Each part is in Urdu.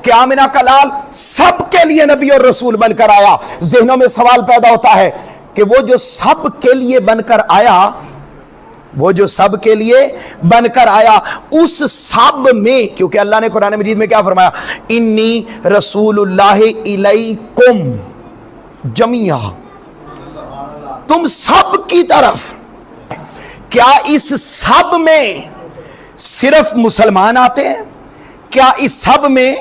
کہ آمنہ کا لال سب کے لیے نبی اور رسول بن کر آیا. ذہنوں میں سوال پیدا ہوتا ہے کہ وہ جو سب کے لیے بن کر آیا، وہ جو سب کے لیے بن کر آیا، اس سب میں، کیونکہ اللہ نے قرآن مجید میں کیا فرمایا، انی رسول اللہ الیکم جمیعا، تم سب کی طرف. کیا اس سب میں صرف مسلمان آتے ہیں؟ کیا اس سب میں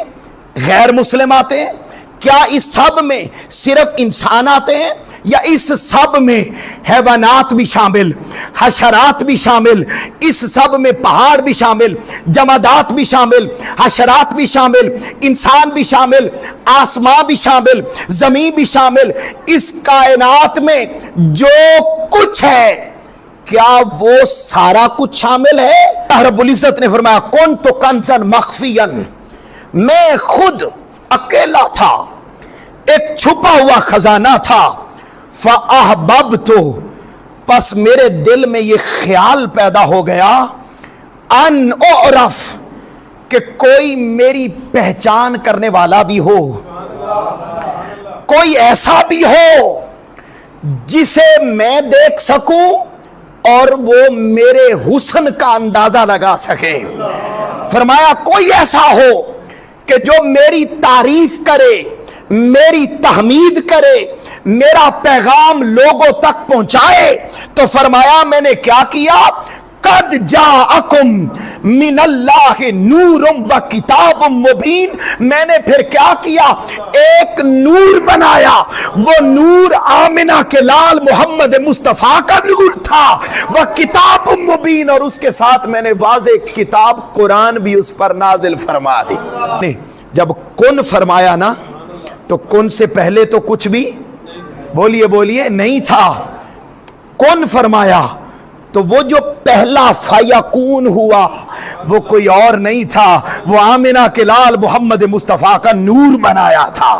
غیر مسلم آتے ہیں؟ کیا اس سب میں صرف انسان آتے ہیں؟ یا اس سب میں حیوانات بھی شامل، حشرات بھی شامل، اس سب میں پہاڑ بھی شامل، جمادات بھی شامل، حشرات بھی شامل، انسان بھی شامل، آسمان بھی شامل، زمین بھی شامل، اس کائنات میں جو کچھ ہے کیا وہ سارا کچھ شامل ہے؟ رب العزت نے فرمایا کنت کنزا مخفیا، میں خود اکیلا تھا، ایک چھپا ہوا خزانہ تھا. فَأَحْبَبْتُ، پس میرے دل میں یہ خیال پیدا ہو گیا، ان اعرف، کہ کوئی میری پہچان کرنے والا بھی ہو، کوئی ایسا بھی ہو جسے میں دیکھ سکوں اور وہ میرے حسن کا اندازہ لگا سکے. فرمایا کوئی ایسا ہو کہ جو میری تعریف کرے، میری تحمید کرے، میرا پیغام لوگوں تک پہنچائے. تو فرمایا میں نے کیا کیا، قد جاءکم من اللہ نور و کتاب مبین، میں نے پھر کیا کیا، ایک نور بنایا. وہ نور آمنہ کے لال محمد مصطفیٰ کا نور تھا، وہ کتاب مبین، اور اس کے ساتھ میں نے واضح کتاب قرآن بھی اس پر نازل فرما دی. جب کن فرمایا نا تو کن سے پہلے تو کچھ بھی بولیے نہیں تھا. کن فرمایا تو وہ جو پہلا فیکون ہوا وہ کوئی اور نہیں تھا، وہ آمنہ کے لال محمد مصطفیٰ کا نور بنایا تھا.